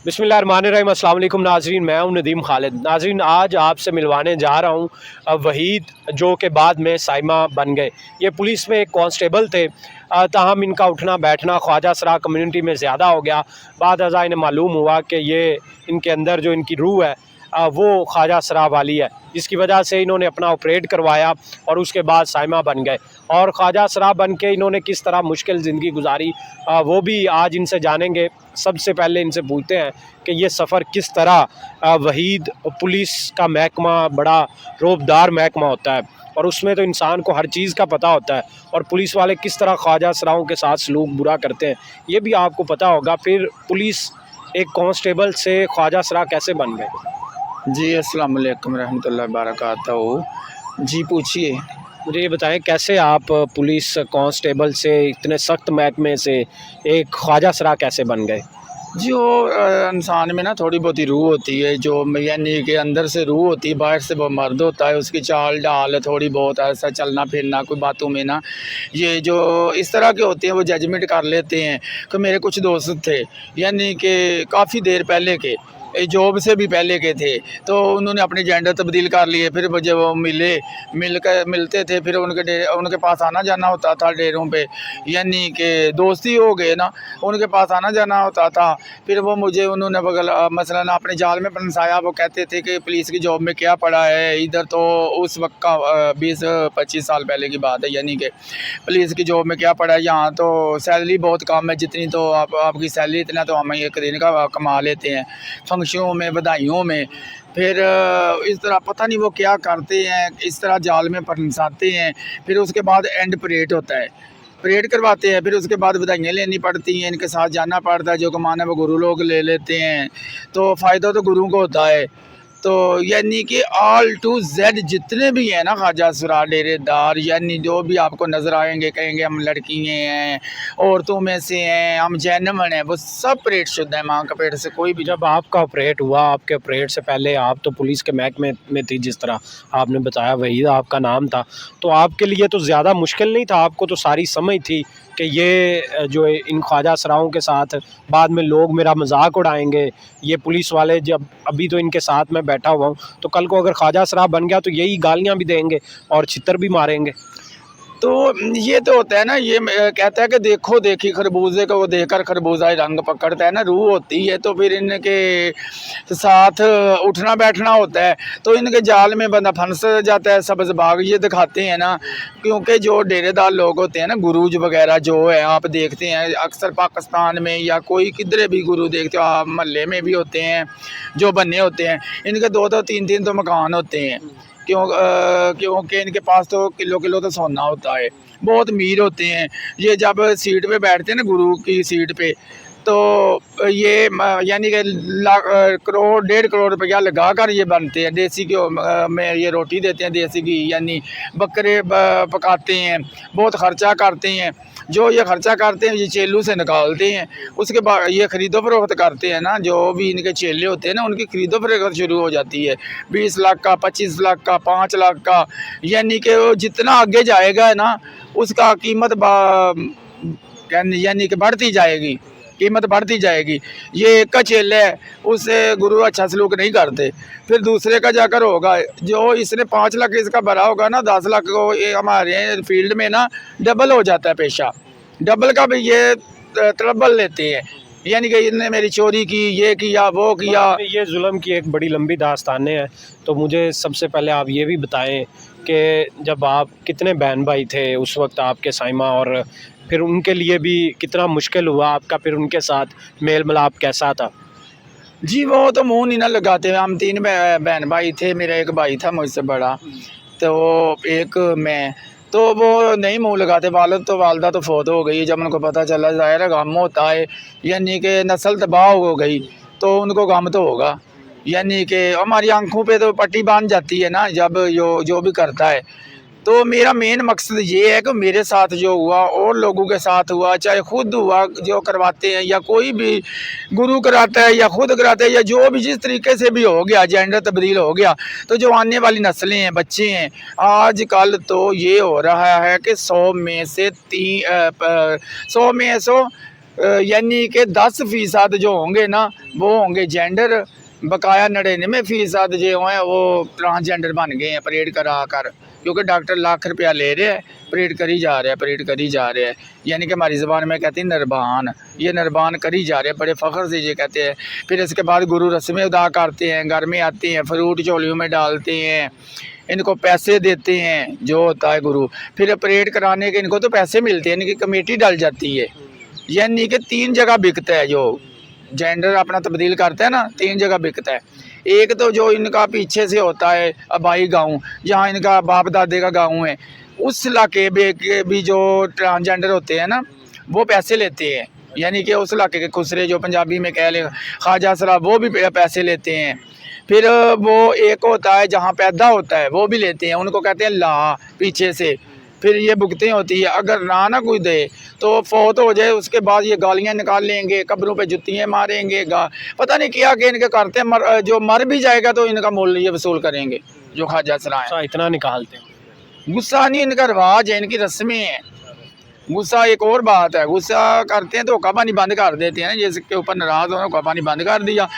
बिस्मिल्लाहिर्रहमानिर्रहीम। अस्सलाम वालेकुम नाजरीन, मैं हूं नदीम खालिद। नाजरीन, आज आपसे मिलवाने जा रहा हूं वहीद, जो कि बाद में साइमा बन गए। ये पुलिस में एक कांस्टेबल थे, ताहम इनका उठना बैठना ख्वाजा सरा कम्युनिटी में ज़्यादा हो गया। बाद अज़ा इन्हें मालूम हुआ कि ये इनके अंदर जो इनकी रूह है वो ख्वाजा सरा वाली है, जिसकी वजह से इन्होंने अपना ऑपरेट करवाया और उसके बाद साइमा बन गए। और ख्वाजा सरा बन के इन्होंने किस तरह मुश्किल ज़िंदगी गुजारी वो भी आज इनसे जानेंगे। सबसे पहले इनसे पूछते हैं कि ये सफ़र किस तरह वहीद पुलिस का महकमा बड़ा रौबदार महकमा होता है और उसमें तो इंसान को हर चीज़ का पता होता है, और पुलिस वाले किस तरह ख्वाजा सराओं के साथ सलूक बुरा करते हैं ये भी आपको पता होगा। फिर पुलिस एक कांस्टेबल से ख्वाजा सरा कैसे बन गए? जी, अस्सलाम वालेकुम रहमतुल्लाहि व बरकातहू। जी, पूछिए। मुझे ये बताएं, कैसे आप पुलिस कांस्टेबल से इतने सख्त महकमे से एक ख्वाजा सरा कैसे बन गए? जी, वो इंसान में ना थोड़ी बहुत ही रूह होती है, जो यानी कि अंदर से रूह होती है, बाहर से वो मर्द होता है। उसकी चाल ढाल थोड़ी बहुत ऐसा चलना फिरना, कोई बातों में ना ये जो इस तरह के होते हैं वो जजमेंट कर लेते हैं। कि मेरे कुछ दोस्त थे, यानी कि काफ़ी देर पहले के, जॉब से भी पहले के थे, तो उन्होंने अपने जेंडर तब्दील कर लिए। फिर जब वो मिलते थे, फिर उनके पास आना जाना होता था डेरों पे, यानी कि दोस्ती हो गए ना, उनके पास आना जाना होता था। फिर वो मुझे उन्होंने बगल मसलन अपने जाल में फंसाया। वो कहते थे कि पुलिस की जॉब में क्या पड़ा है इधर, तो उस वक्त का 20-25 साल पहले की बात है, यानी कि पुलिस की जॉब में क्या पड़ा है, यहाँ तो सैलरी बहुत कम है, जितनी तो आपकी सैलरी इतना तो हम एक दिन का कमा लेते हैं फंक्शनों में, बधाइयों में। फिर इस तरह पता नहीं वो क्या करते हैं, इस तरह जाल में फंसाते हैं। फिर उसके बाद एंड परेड होता है, परेड करवाते हैं। फिर उसके बाद बधाइयाँ लेनी पड़ती हैं, इनके साथ जाना पड़ता है। जो कमाना वो गुरु लोग ले लेते हैं, तो फ़ायदा तो गुरु को होता है। तो यानी कि ऑल टू जेड जितने भी हैं ना ख्वाजा सरा डेरेदार, यानी जो भी आपको नज़र आएंगे, कहेंगे हम लड़कियाँ हैं, औरतों में से हैं, हम जैनमन हैं, वो सब परेड शुद्ध है, माँ का पेट से कोई भी। जब आपका ऑपरेट हुआ, आपके ऑपरेट से पहले आप तो पुलिस के महकमे में थी, जिस तरह आपने बताया वहीद आपका नाम था, तो आपके लिए तो ज़्यादा मुश्किल नहीं था? आपको तो सारी समझ थी कि ये जो इन ख्वाजा सराओं के साथ बाद में लोग मेरा मजाक उड़ाएंगे, ये पुलिस वाले, जब अभी तो इनके साथ मैं बैठा हुआ हूँ तो कल को अगर ख्वाजा सरा बन गया तो यही गालियाँ भी देंगे और छितर भी मारेंगे। तो ये तो होता है ना, ये कहता है कि देखो देखी खरबूजे को, वो देखकर खरबूजा ही रंग पकड़ता है ना, रूह होती है। तो फिर इनके साथ उठना बैठना होता है, तो इनके जाल में बंदा फंस जाता है। सब्ज़ बाग ये दिखाते हैं ना, क्योंकि जो डेरेदार लोग होते हैं ना, गुरुज वगैरह जो है आप देखते हैं अक्सर पाकिस्तान में, या कोई किधरे भी गुरु देखते हो आप, महल्ले में भी होते हैं जो बने होते हैं। इनके 2-2 3-3 तो मकान होते हैं, क्योंकि इनके पास तो किलो किलो तो सोना होता है, बहुत अमीर होते हैं। ये जब सीट पे बैठते हैं ना, गुरु की सीट पे, तो ये यानी कि लाख करोड़ 1.5 करोड़ रुपया लगा कर ये बनते हैं। देसी घी में ये रोटी देते हैं, देसी घी, यानी बकरे पकाते हैं, बहुत ख़र्चा करते हैं। जो ये ख़र्चा करते हैं ये चेलों से निकालते हैं, उसके बाद ये ख़रीदो फरोख्त करते हैं ना। जो भी इनके चेले होते हैं ना, उनकी ख़रीदो फरोख्त शुरू हो जाती है। 20 लाख का, 25 लाख का, 5 लाख का, यानी कि वो जितना आगे जाएगा ना उसका कीमत यानी कि बढ़ती जाएगी, कीमत बढ़ती जाएगी। ये एक का चेला है, उससे गुरु अच्छा सलूक नहीं करते, फिर दूसरे का जाकर होगा। जो इसने 5 लाख इसका भरा होगा ना, 10 लाख को ये हमारे फील्ड में ना डबल हो जाता है पेशा, डबल का भी ये ट्रबल लेते हैं। यानी कि इनने मेरी चोरी की, ये किया, वो किया। ये जुल्म की एक बड़ी लंबी दास्तानें हैं, तो मुझे सबसे पहले आप ये भी बताएं कि जब आप कितने बहन भाई थे उस वक्त आपके साइमा, और फिर उनके लिए भी कितना मुश्किल हुआ आपका, फिर उनके साथ मेल मिलाप कैसा था? जी, वो तो मुँह नहीं ना लगाते। हम 3 बहन भाई थे, मेरा एक भाई था मुझसे बड़ा, तो एक मैं, तो वो नहीं मुँह लगाते। वालदा तो फ़ौत हो गई जब उनको पता चला, ज़ाहिर है गम होता है, यानी कि नस्ल तबाह हो गई, तो उनको गम तो होगा। यानी कि हमारी आँखों पे तो पट्टी बाँध जाती है ना जब जो भी करता है। तो मेरा मेन मकसद ये है कि मेरे साथ जो हुआ और लोगों के साथ हुआ, चाहे खुद हुआ जो करवाते हैं, या कोई भी गुरु कराता है या खुद कराता है, या जो भी जिस तरीके से भी हो गया, जेंडर तब्दील हो गया, तो जो आने वाली नस्लें हैं, बच्चे हैं, आजकल तो ये हो रहा है कि 100 में से 100 यानी कि 10% जो होंगे ना वो होंगे जेंडर, बकाया 99% जो हैं वो ट्रांसजेंडर बन गए हैं परेड करा कर, क्योंकि डॉक्टर लाख रुपया ले रहे हैं, परेड करी जा रहे हैं, परेड करी जा रहे हैं। यानी कि हमारी ज़बान में कहते हैं नरबान, ये नरबान करी जा रहे हैं, बड़े फ़ख्र से ये कहते हैं। फिर इसके बाद गुरु रस्में अदा करते हैं, घर में आते हैं, फ्रूट झोलियों में डालते हैं, इनको पैसे देते हैं जो होता है गुरु। फिर परेड कराने के इनको तो पैसे मिलते हैं, इनकी कमेटी डल जाती है। यानी कि 3 जगह बिकता है, जो जेंडर अपना तब्दील करता है ना, 3 जगह बिकता है। एक तो जो इनका पीछे से होता है आबाई गांव, जहाँ इनका बाप दादे का गांव है, उस इलाके के भी जो ट्रांसजेंडर होते हैं ना वो पैसे लेते हैं। यानी कि उस इलाके के खुसरे जो पंजाबी में कह ले ख्वाजा सराब, वो भी पैसे लेते हैं। फिर वो एक होता है जहाँ पैदा होता है वो भी लेते हैं, उनको कहते हैं ला पीछे से। फिर ये भुगतें होती है, अगर ना कोई दे तो फौत हो जाए, उसके बाद ये गालियाँ निकाल लेंगे, कब्रों पे जुतियाँ मारेंगे, पता नहीं क्या कि इनके करते हैं। जो मर भी जाएगा तो इनका मूल्य ये वसूल करेंगे जो ख्वाजा सरा है। इतना निकालते हैं? गुस्सा नहीं, इनका रिवाज है, इनकी रस्में हैं। गुस्सा एक और बात है, गुस्सा करते हैं तो हुक्का पानी बंद कर देते हैं ना, जिसके ऊपर नाराज़ हो हुक्का पानी बंद कर दिया,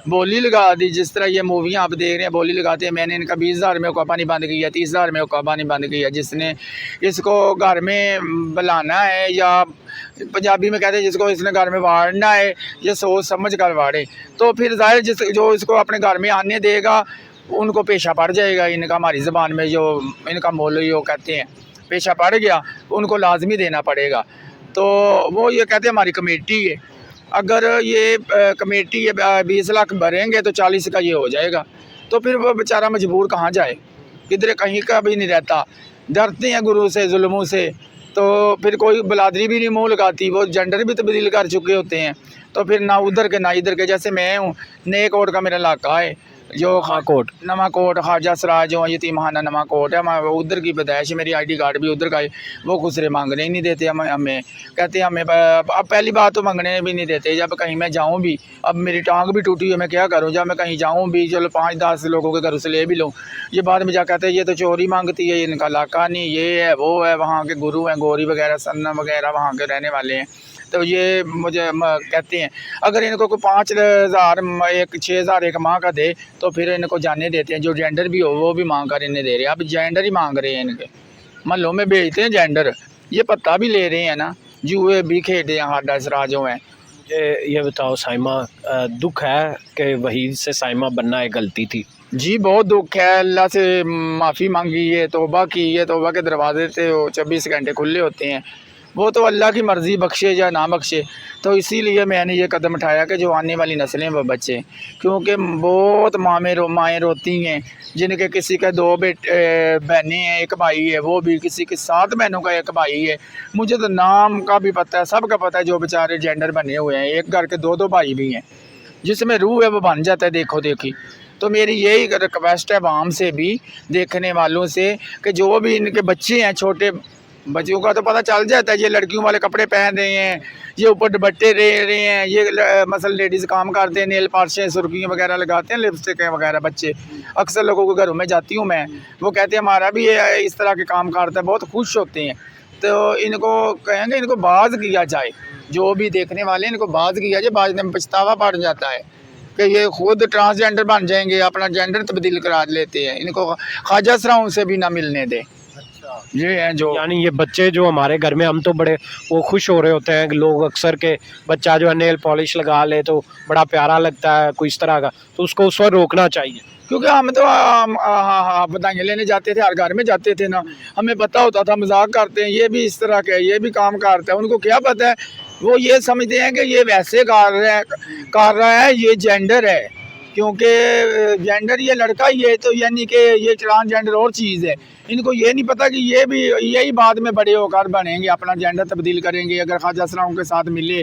बोली लगा दी। जिस तरह ये मूवियाँ आप देख रहे हैं बोली लगाते हैं, मैंने इनका 20,000 में हुक्का पानी बंद किया, 30,000 में हुक्का पानी बंद किया। जिसने इसको घर में बुलाना है, या पंजाबी में कहते हैं जिसको इसने घर में वाड़ना है, ये सोच समझ कर वाड़े, तो फिर ज़ाहिर जिस जो इसको अपने घर में आने देगा उनको पेशा पड़ जाएगा। इनका हमारी ज़बान में जो इनका मोल जो कहते हैं पेशा पड़ गया, उनको लाजमी देना पड़ेगा। तो वो ये कहते हैं हमारी कमेटी है, अगर ये कमेटी 20 लाख भरेंगे तो 40 का ये हो जाएगा। तो फिर वो बेचारा मजबूर कहाँ जाए, किधर कहीं का भी नहीं रहता, डरते हैं गुरु से, जुल्मों से। तो फिर कोई बलादरी भी नहीं मुँह लगाती, वो जेंडर भी तब्दील कर चुके होते हैं। तो फिर ना उधर के ना इधर के, जैसे मैं हूँ नए कोट का मेरा इलाका है, जो खाकोट नमा कोट ख्वाजा सराय जो यतीमखाना नमा कोट है, मैं उधर की पैदाइश, मेरी आईडी कार्ड भी उधर का है। वो खुसरे मांगने ही नहीं देते हमें कहते हैं हमें अब पहली बात तो मांगने भी नहीं देते। जब कहीं मैं जाऊँ भी, अब मेरी टांग भी टूटी है, मैं क्या करूँ, जब मैं कहीं जाऊँ भी चलो 5-10 लोगों के घर से ले भी लूँ, ये बाद में जा कहते हैं ये तो चोरी मांगती है, इनका इलाका नहीं, ये है वो है, वहाँ के गुरु हैं, गोरी वगैरह सन्ना वगैरह वहाँ के रहने वाले हैं। तो ये मुझे कहते हैं अगर इनको कोई 5,000 एक 6,000 एक माह का दे तो फिर इनको जाने देते हैं। जो जेंडर भी हो वो भी मांग कर इन्हें दे रहे हैं, अब जेंडर ही मांग रहे हैं, इनके महलों में बेचते हैं जेंडर, ये पत्ता भी ले रहे हैं ना, जुए भी खेलते हैं हाडा सराजों में। ये बताओ साइमा, दुख है कि वहीद से साइमा बनना एक गलती थी? जी बहुत दुख है, अल्लाह से माफ़ी मांगी है, तौबा की है, तौबा के दरवाजे थे वो 24 घंटे खुले होते हैं, वो तो अल्लाह की मर्ज़ी, बख्शे या ना बख्शे। तो इसीलिए मैंने ये कदम उठाया कि जो आने वाली नस्लें वो बच्चे, क्योंकि बहुत माएँ रोती हैं, जिनके किसी के 2 बहनें हैं, एक भाई है, वो भी किसी के 7 बहनों का एक भाई है। मुझे तो नाम का भी पता है, सब का पता है, जो बेचारे जेंडर बने हुए हैं। एक घर के 2-2 भाई भी हैं, जिसमें रूह है वो बन जाता है देखो देखी। तो मेरी यही रिक्वेस्ट है आवाम से भी, देखने वालों से, कि जो भी इनके बच्चे हैं, छोटे बच्चों का तो पता चल जाता है, ये लड़कियों वाले कपड़े पहन रहे हैं, ये ऊपर दुपट्टे रहे हैं, ये मसल लेडीज़ काम करते हैं, नेल पॉलिश सुर्खियाँ वगैरह लगाते हैं, लिपस्टिक वगैरह। बच्चे अक्सर लोगों के घरों में जाती हूँ मैं, वो कहते हैं हमारा भी ये इस तरह के काम करता है, बहुत खुश होते हैं। तो इनको कहेंगे इनको बाज़ किया जाए, जो भी देखने वाले इनको बाज़ किया जाए, बाज़ में पछतावा पड़ जाता है कि ये खुद ट्रांसजेंडर बन जाएंगे, अपना जेंडर तब्दील करा लेते हैं। इनको ख्वाजा सराओं से भी ना मिलने दें। ये हैं जो, यानी ये बच्चे जो हमारे घर में, हम तो बड़े वो खुश हो रहे होते हैं कि लोग अक्सर के बच्चा जो है नेल पॉलिश लगा ले तो बड़ा प्यारा लगता है कोई इस तरह का, तो उसको उस वक्त रोकना चाहिए। क्योंकि हम तो बधाइयाँ लेने जाते थे, हर घर में जाते थे ना, हमें पता होता था, मजाक करते हैं ये भी इस तरह के, ये भी काम करता है, उनको क्या पता है, वो ये समझते हैं कि ये वैसे कर रहा है, ये जेंडर है, क्योंकि जेंडर ये लड़का ही है, तो यानी कि ये ट्रांसजेंडर और चीज़ है। इनको ये नहीं पता कि ये भी यही बाद में बड़े होकर बनेंगे, अपना जेंडर तब्दील करेंगे। अगर ख्वाजा सराओं के साथ मिले,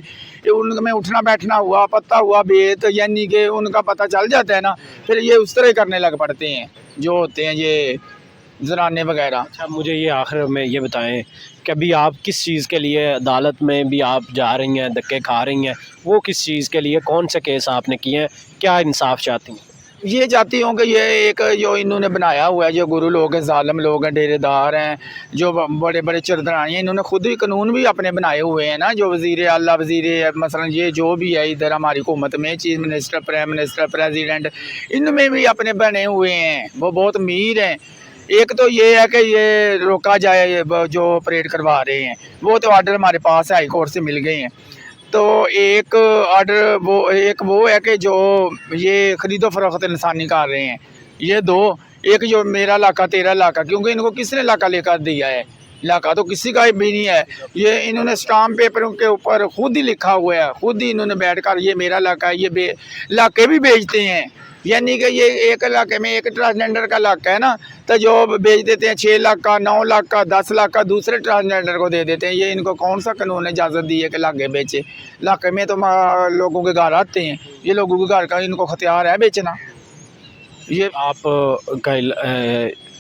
उनमें उठना बैठना हुआ, पता हुआ बेत, यानी कि उनका पता चल जाता है ना, फिर ये उस तरह करने लग पड़ते हैं जो होते हैं ये जराने वगैरह। अच्छा, मुझे ये आखिर में ये बताएं कि अभी आप किस चीज़ के लिए अदालत में भी आप जा रही हैं, धक्के खा रही हैं, वो किस चीज़ के लिए, कौन से केस आपने किए हैं, क्या इंसाफ चाहती हैं? ये चाहती हूँ कि ये एक जो इन्होंने बनाया हुआ है, जो गुरु लोग हैं, जालिम लोग हैं, डेरेदार हैं, जो बड़े बड़े चरदरानी हैं, इन्होंने खुद ही कानून भी अपने बनाए हुए हैं ना, जो वज़ीर आला, वज़ीर मसलन ये जो भी है इधर हमारी हुकूमत में, chief minister, prime minister, president, इनमें भी अपने बने हुए हैं, वो बहुत अमीर हैं। एक तो ये है कि ये रोका जाए, जो ऑपरेट करवा रहे हैं, वो तो ऑर्डर हमारे पास हाई कोर्ट से मिल गए हैं। तो एक ऑर्डर वो है कि जो ये ख़रीदो फरोख्त इंसानी कर रहे हैं, ये दो। एक जो मेरा इलाका तेरा इलाका, क्योंकि इनको किसने इलाका लेकर दिया है, इलाका तो किसी का भी नहीं है। ये इन्होंने स्टाम्प पेपरों के ऊपर खुद ही लिखा हुआ है, खुद ही इन्होंने बैठ कर ये मेरा इलाका है, ये इलाके भी बेचते हैं। यानी कि ये एक इलाके में एक ट्रांसजेंडर का इलाका है ना, तो जो बेच देते हैं 6 लाख का, 9 लाख का, 10 लाख का दूसरे ट्रांसजेंडर को दे देते हैं। ये इनको कौन सा कानून ने इजाज़त दी है कि इलाके बेचे? इलाके में तो लोगों के घर आते हैं, ये लोगों के घर का इनको अख्तियार है बेचना। ये आप का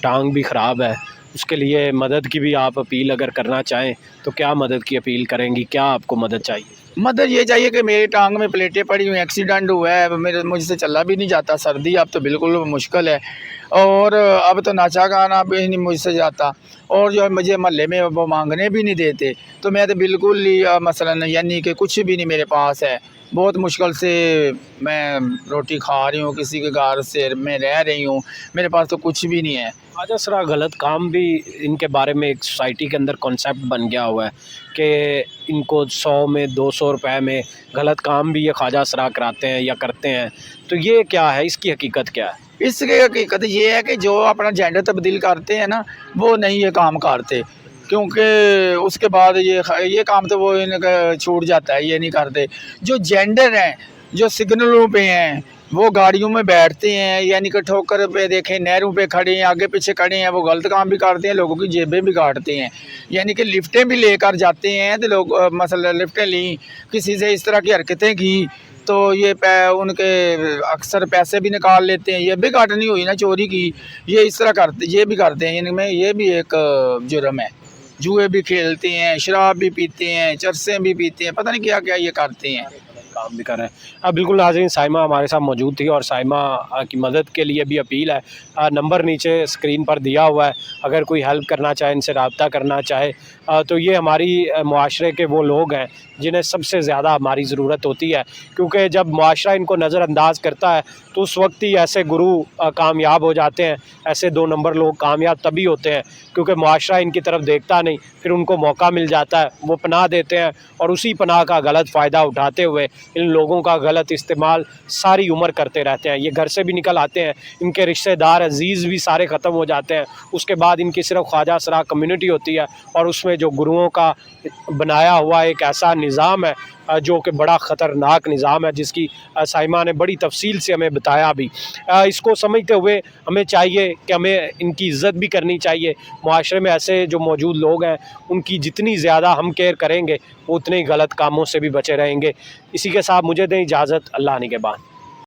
टांग भी ख़राब है, उसके लिए मदद की भी आप अपील अगर करना चाहें तो क्या मदद की अपील करेंगी, क्या आपको मदद चाहिए? मदद ये चाहिए कि मेरी टांग में प्लेटें पड़ी हुई, एक्सीडेंट हुआ है, मुझसे चला भी नहीं जाता, सर्दी अब तो बिल्कुल मुश्किल है, और अब तो नाचा गाना भी नहीं मुझसे जाता, और जो मुझे महल्ले में वो मांगने भी नहीं देते। तो मैं तो बिल्कुल ही मसलन यानी कि कुछ भी नहीं मेरे पास है, बहुत मुश्किल से मैं रोटी खा रही हूँ, किसी के घर से मैं रह रही हूँ, मेरे पास तो कुछ भी नहीं है। ख्वाजा सरा गलत काम भी इनके बारे में एक सोसाइटी के अंदर कॉन्सेप्ट बन गया हुआ है कि इनको 100 में 200 रुपए में गलत काम भी ये ख्वाजा सरा कराते हैं या करते हैं, तो ये क्या है, इसकी हकीकत क्या है? इसकी हकीकत ये है कि जो अपना जेंडर तब्दील करते हैं ना, वो नहीं ये काम करते, क्योंकि उसके बाद ये काम तो वो इनका छूट जाता है, ये नहीं करते। जो जेंडर हैं, जो सिग्नलों पे हैं, वो गाड़ियों में बैठते हैं, यानी कि ठोकर पे देखें, नहरों पे खड़े हैं, आगे पीछे खड़े हैं, वो गलत काम भी करते हैं, लोगों की जेबें भी काटते हैं। यानी कि लिफ्टें भी लेकर जाते हैं, तो लोग मसलन लिफ्टें ली, किसी से इस तरह की हरकतें की, तो ये उनके अक्सर पैसे भी निकाल लेते हैं। ये भी काटनी हुई ना चोरी की, ये इस तरह करते, ये भी करते हैं, इनमें ये भी एक जुर्म है। जुए भी खेलते हैं, शराब भी पीते हैं, चरसें भी पीते हैं, पता नहीं क्या क्या ये करते हैं। काम भी कर रहे हैं। बिल्कुल नाज़रीन, साइमा हमारे साथ मौजूद थी और साइमा की मदद के लिए भी अपील है। नंबर नीचे स्क्रीन पर दिया हुआ है, अगर कोई हेल्प करना चाहे, इनसे रब्ता करना चाहे तो ये हमारी मुआशरे के वो लोग हैं जिन्हें सबसे ज़्यादा हमारी ज़रूरत होती है, क्योंकि जब मुआशरा इनको नज़रअंदाज करता है तो उस वक्त ही ऐसे गुरु कामयाब हो जाते हैं। ऐसे 2 नंबर लोग कामयाब तभी होते हैं क्योंकि मुआशरा इनकी तरफ देखता नहीं, फिर उनको मौका मिल जाता है, वो पनाह देते हैं और उसी पनाह का गलत फ़ायदा उठाते हुए इन लोगों का गलत इस्तेमाल सारी उम्र करते रहते हैं। ये घर से भी निकल आते हैं, इनके रिश्तेदार अजीज़ भी सारे ख़त्म हो जाते हैं, उसके बाद इनकी सिर्फ ख्वाजा सरा कम्युनिटी होती है और उसमें जो गुरुओं का बनाया हुआ एक ऐसा निज़ाम है जो कि बड़ा ख़तरनाक निज़ाम है, जिसकी साइमा ने बड़ी तफसील से हमें बताया भी। इसको समझते हुए हमें चाहिए कि हमें इनकी इज़्ज़त भी करनी चाहिए। मुआशरे में ऐसे जो मौजूद लोग हैं उनकी जितनी ज़्यादा हम केयर करेंगे वो उतने ही गलत कामों से भी बचे रहेंगे। इसी के साथ मुझे दें इजाज़त, अल्लाह निगहबान।